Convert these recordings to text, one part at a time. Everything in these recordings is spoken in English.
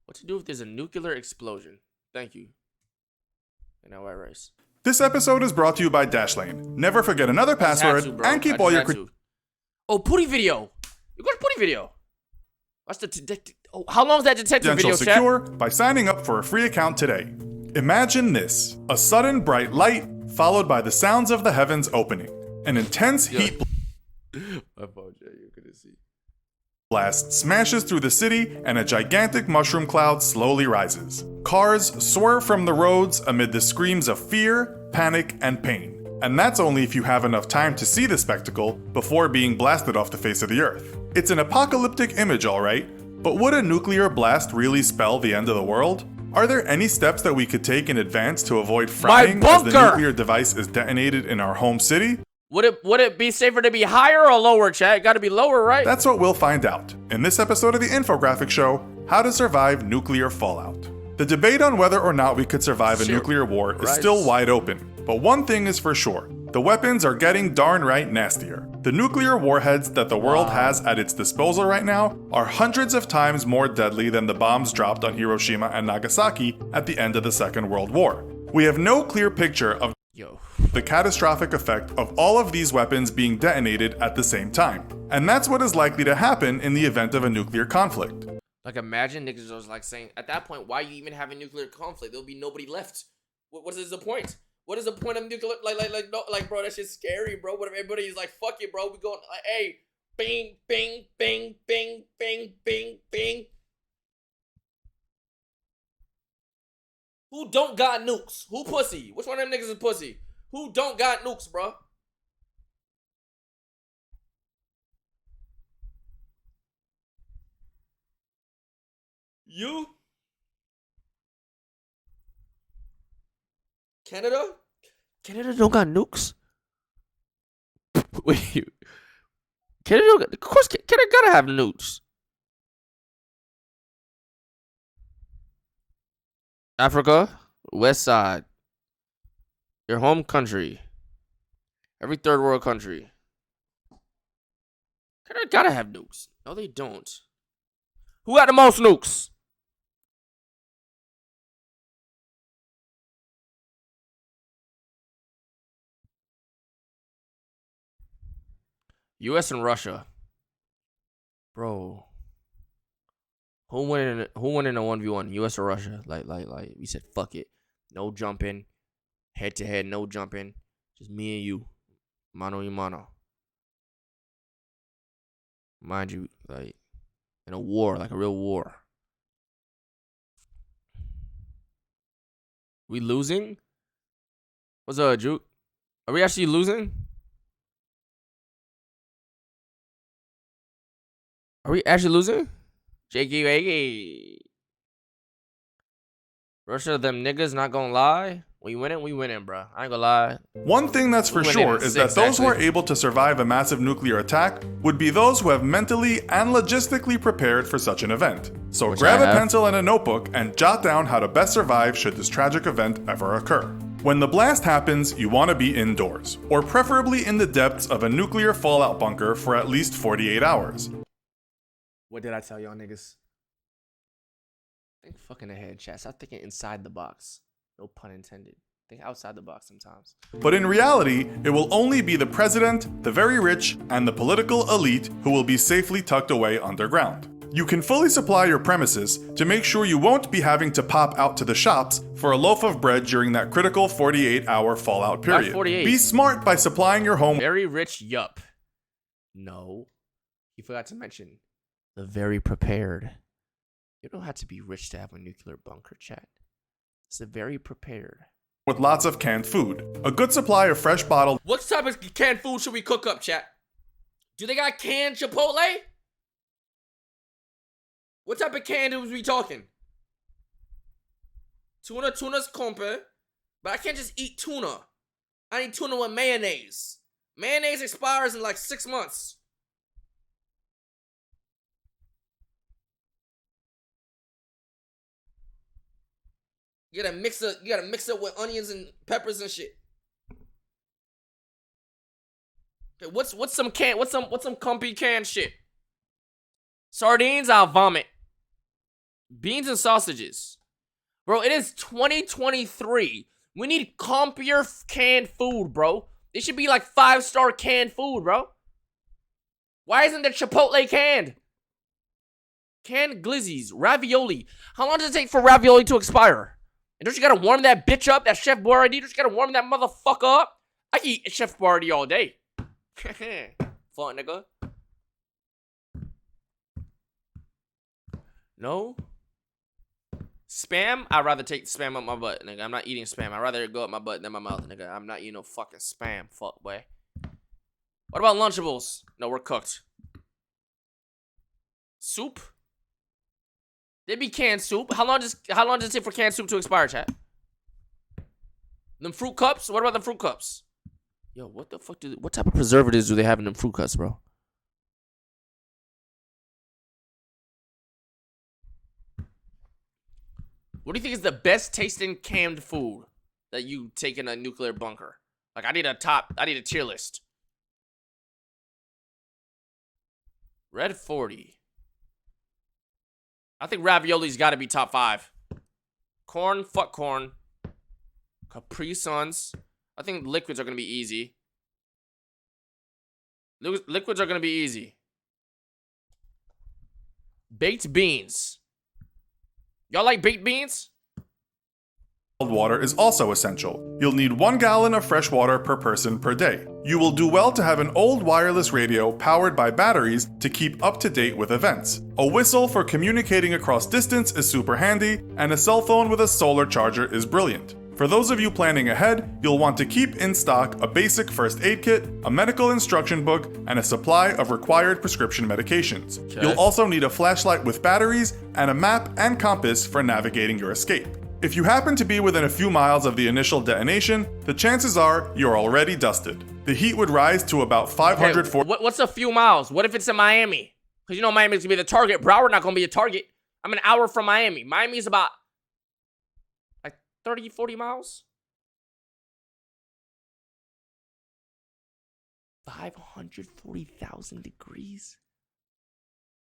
What to do if there's a nuclear explosion? Thank you. And now white rice. This episode is brought to you by Dashlane. Never forget another password and keep all your... Oh, Pooty video. You got a Pooty video. What's the detective? Oh, how long is that detective video, chat? Secure by signing up for a free account today. Imagine this. A sudden bright light followed by the sounds of the heavens opening. An intense heat blast smashes through the city and a gigantic mushroom cloud slowly rises. Cars swerve from the roads amid the screams of fear, panic, and pain. And that's only if you have enough time to see the spectacle before being blasted off the face of the earth. It's an apocalyptic image, alright, but would a nuclear blast really spell the end of the world? Are there any steps that we could take in advance to avoid frying as the nuclear device is detonated in our home city? Would it be safer to be higher or lower, chat? It gotta be lower, right? That's what we'll find out in this episode of the Infographics Show, How to Survive Nuclear Fallout. The debate on whether or not we could survive a nuclear war is still wide open, but one thing is for sure. The weapons are getting darn right nastier. The nuclear warheads that the world has at its disposal right now are hundreds of times more deadly than the bombs dropped on Hiroshima and Nagasaki at the end of the Second World War. We have no clear picture of the catastrophic effect of all of these weapons being detonated at the same time. And that's what is likely to happen in the event of a nuclear conflict. Like, imagine niggas was like saying, at that point, why you even have a nuclear conflict? There'll be nobody left. What is the point? What is the point of nuclear? Like, bro, that shit's scary, bro. What if everybody's like, fuck it, bro. We going, like, hey, bing, bing, bing, bing, bing, bing, bing. Who don't got nukes? Who pussy? Which one of them niggas is pussy? Who don't got nukes, bro? You? Canada? Canada don't got nukes? Wait. Canada don't got, of course, Canada gotta have nukes. Africa, West Side. Your home country. Every third world country. Canada gotta have nukes. No, they don't. Who got the most nukes? US and Russia. Bro. Who won in a 1v1? US or Russia? Like we said fuck it. No jumping. Head to head, no jumping. Just me and you. Mano y mano. Mind you, like in a war, like a real war. We losing? What's up, Juke? Are we actually losing? Are we actually losing? Jakey. Russia, them niggas not gonna lie. We winning, bro. I ain't gonna lie. One thing that's for sure is that those who are able to survive a massive nuclear attack would be those who have mentally and logistically prepared for such an event. So grab a pencil and a notebook and jot down how to best survive should this tragic event ever occur. When the blast happens, you want to be indoors, or preferably in the depths of a nuclear fallout bunker for at least 48 hours. What did I tell y'all niggas? Think fucking ahead, chat. Stop thinking inside the box. No pun intended. Think outside the box sometimes. But in reality, it will only be the president, the very rich, and the political elite who will be safely tucked away underground. You can fully supply your premises to make sure you won't be having to pop out to the shops for a loaf of bread during that critical 48-hour fallout period. 48. Be smart by supplying your home. Very rich, yup. No. You forgot to mention the very prepared. You don't have to be rich to have a nuclear bunker, chat. It's a very prepared. With lots of canned food. A good supply of fresh bottled... What type of canned food should we cook up, chat? Do they got canned Chipotle? What type of canned was we talking? Tuna's compe. But I can't just eat tuna. I need tuna with mayonnaise. Mayonnaise expires in like 6 months. You gotta mix it with onions and peppers and shit. Okay, what's some comfy canned shit? Sardines, I'll vomit. Beans and sausages. Bro, it is 2023. We need compier canned food, bro. It should be like 5-star canned food, bro. Why isn't there Chipotle canned? Canned glizzies, ravioli. How long does it take for ravioli to expire? And don't you gotta warm that bitch up, that Chef Boyardee? Don't you gotta warm that motherfucker up? I can eat Chef Boyardee all day. Fun, nigga. No? Spam? I'd rather take spam up my butt, nigga. I'm not eating spam. I'd rather it go up my butt than my mouth, nigga. I'm not eating no fucking spam, fuck, boy. What about Lunchables? No, we're cooked. Soup? There'd be canned soup. How long does it take for canned soup to expire, chat? Them fruit cups? What about the fruit cups? Yo, what the fuck what type of preservatives do they have in them fruit cups, bro? What do you think is the best tasting canned food that you take in a nuclear bunker? Like, I need a tier list. Red 40. I think ravioli's gotta be top 5. Corn, fuck corn. Capri Suns. I think liquids are gonna be easy. Liquids are gonna be easy. Baked beans. Y'all like baked beans? Water is also essential. You'll need 1 gallon of fresh water per person per day. You will do well to have an old wireless radio powered by batteries to keep up to date with events. A whistle for communicating across distance is super handy, and a cell phone with a solar charger is brilliant. For those of you planning ahead, you'll want to keep in stock a basic first aid kit, a medical instruction book, and a supply of required prescription medications. Okay. You'll also need a flashlight with batteries and a map and compass for navigating your escape. If you happen to be within a few miles of the initial detonation, the chances are you're already dusted. The heat would rise to about 540. What's a few miles? What if it's in Miami? Because you know Miami's gonna be the target. Broward not gonna be a target. I'm an hour from Miami. Miami's about like 30, 40 miles. 540,000 degrees.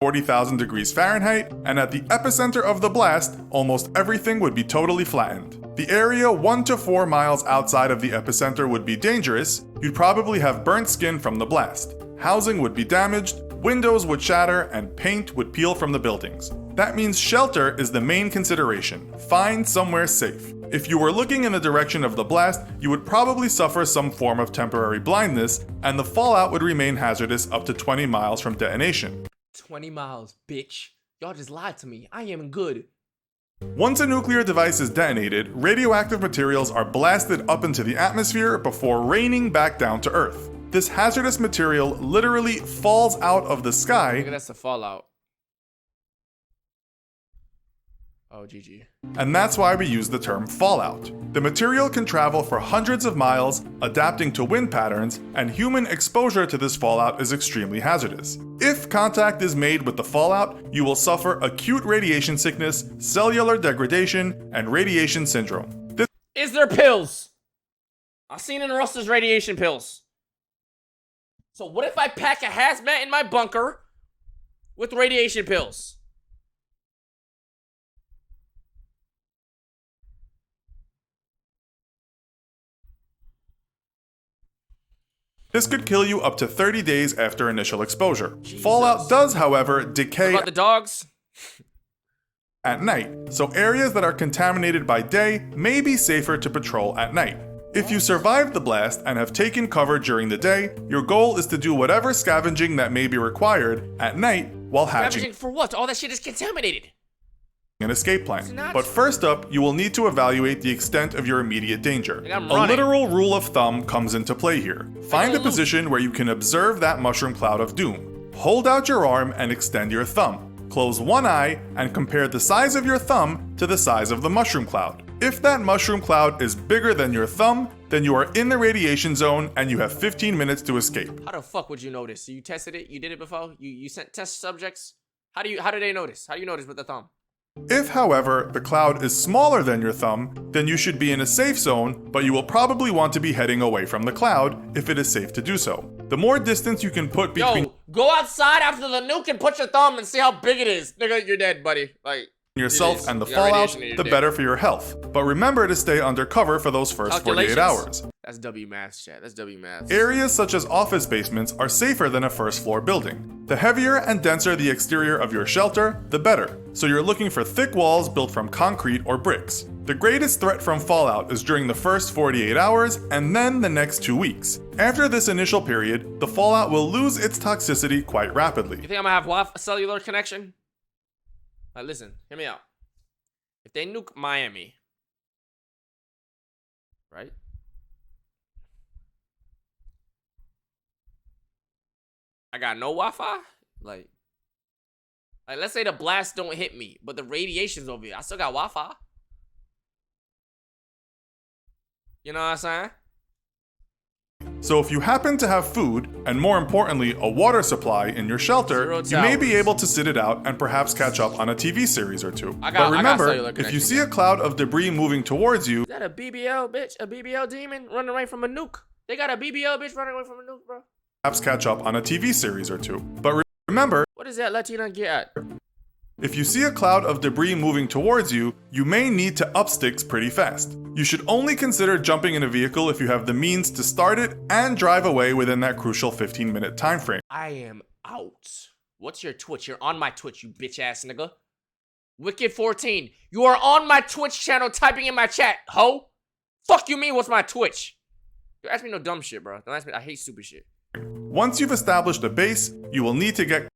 40,000 degrees Fahrenheit, and at the epicenter of the blast, almost everything would be totally flattened. The area 1 to 4 miles outside of the epicenter would be dangerous. You'd probably have burnt skin from the blast. Housing would be damaged, windows would shatter, and paint would peel from the buildings. That means shelter is the main consideration. Find somewhere safe. If you were looking in the direction of the blast, you would probably suffer some form of temporary blindness, and the fallout would remain hazardous up to 20 miles from detonation. 20 miles, bitch. Y'all just lied to me. I am good. Once a nuclear device is detonated, radioactive materials are blasted up into the atmosphere before raining back down to Earth. This hazardous material literally falls out of the sky. Look, that's the fallout. Oh, GG. And that's why we use the term fallout. The material can travel for hundreds of miles, adapting to wind patterns, and human exposure to this fallout is extremely hazardous. If contact is made with the fallout, you will suffer acute radiation sickness, cellular degradation, and radiation syndrome. Is there pills? I've seen in Russell's radiation pills. So what if I pack a hazmat in my bunker with radiation pills? This could kill you up to 30 days after initial exposure. Jesus. Fallout does, however, decay. What about the dogs? At night, so areas that are contaminated by day may be safer to patrol at night. If you survived the blast and have taken cover during the day, your goal is to do whatever scavenging that may be required at night while hatching. Scavenging for what? All that shit is contaminated. An escape plan. But first up, you will need to evaluate the extent of your immediate danger. A literal rule of thumb comes into play here. Find a position where you can observe that mushroom cloud of doom. Hold out your arm and extend your thumb. Close one eye and compare the size of your thumb to the size of the mushroom cloud. If that mushroom cloud is bigger than your thumb, then you are in the radiation zone and you have 15 minutes to escape. How the fuck would you notice? So you tested it? You did it before? You sent test subjects? How do they notice? How do you notice with the thumb? If, however, the cloud is smaller than your thumb, then you should be in a safe zone, but you will probably want to be heading away from the cloud if it is safe to do so. The more distance you can put between— Yo, go outside after the nuke and put your thumb and see how big it is. Nigga, you're dead, buddy. Like, yourself and the fallout, the better for your health. But remember to stay under cover for those first 48 hours. That's W maths, chat. That's W maths. Areas such as office basements are safer than a first floor building. The heavier and denser the exterior of your shelter, the better. So you're looking for thick walls built from concrete or bricks. The greatest threat from fallout is during the first 48 hours and then the next 2 weeks. After this initial period, the fallout will lose its toxicity quite rapidly. You think I'm gonna have Wi-Fi cellular connection? Listen, hear me out. If they nuke Miami, right? I got no Wi-Fi? Like let's say the blast don't hit me, but the radiation's over here. I still got Wi-Fi. You know what I'm saying? So if you happen to have food, and more importantly, a water supply in your shelter, you may be able to sit it out and perhaps catch up on a TV series or two. But remember, if you see a cloud of debris moving towards you... Is that a BBL, bitch? A BBL demon running away from a nuke? They got a BBL, bitch, running away from a nuke, bro. Perhaps catch up on a TV series or two. But remember... What does that Latina get at? If you see a cloud of debris moving towards you, you may need to up sticks pretty fast. You should only consider jumping in a vehicle if you have the means to start it and drive away within that crucial 15-minute time frame. I am out. What's your Twitch? You're on my Twitch, you bitch ass nigga. Wicked14, you are on my Twitch channel typing in my chat, ho. Fuck you mean, what's my Twitch? Don't ask me no dumb shit, bro. Don't ask me, I hate stupid shit. Once you've established a base, you will need to get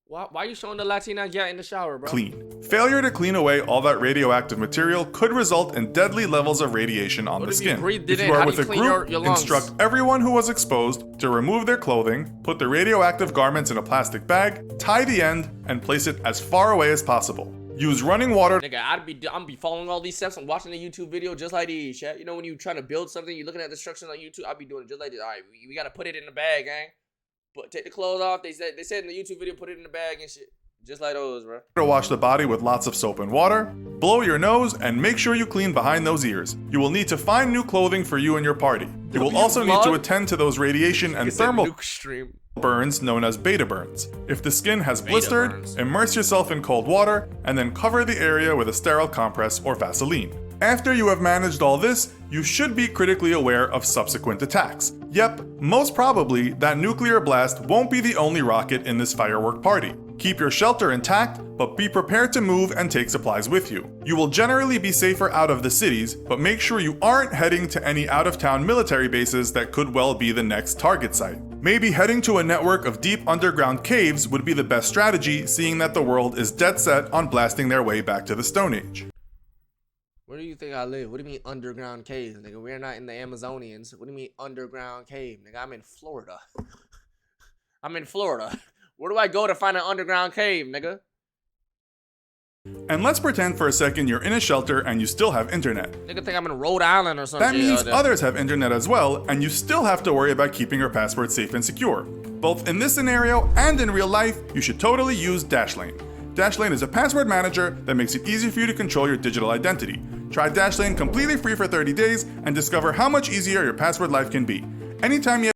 Why are you showing the Latina get in the shower, bro? clean. Failure to clean away all that radioactive material could result in deadly levels of radiation on the skin. If you are with a group, instruct everyone who was exposed to remove their clothing, put the radioactive garments in a plastic bag, tie the end, and place it as far away as possible. Use running water. Nigga, I'm be following all these steps. I'm watching a YouTube video just like these, chat. You know when you trying to build something, you're looking at the instructions on YouTube. I'll be doing it just like this. All right, we gotta put it in the bag, gang. But take the clothes off. They said in the YouTube video, put it in the bag and shit. Just like those, bro. Wash the body with lots of soap and water. Blow your nose and make sure you clean behind those ears. You will need to find new clothing for you and your party. You will also need to attend to those radiation and thermal burns known as beta burns. If the skin has blistered, immerse yourself in cold water and then cover the area with a sterile compress or Vaseline. After you have managed all this, you should be critically aware of subsequent attacks. Yep, most probably, that nuclear blast won't be the only rocket in this firework party. Keep your shelter intact, but be prepared to move and take supplies with you. You will generally be safer out of the cities, but make sure you aren't heading to any out-of-town military bases that could well be the next target site. Maybe heading to a network of deep underground caves would be the best strategy, seeing that the world is dead set on blasting their way back to the Stone Age. Where do you think I live? What do you mean underground caves, nigga? We're not in the Amazonians. What do you mean underground cave, nigga? I'm in Florida. I'm in Florida. Where do I go to find an underground cave, nigga? And let's pretend for a second you're in a shelter and you still have internet. Nigga think I'm in Rhode Island or something. That means others have internet as well, and you still have to worry about keeping your password safe and secure. Both in this scenario and in real life, you should totally use Dashlane. Dashlane is a password manager that makes it easy for you to control your digital identity. Try Dashlane completely free for 30 days and discover how much easier your password life can be. Anytime you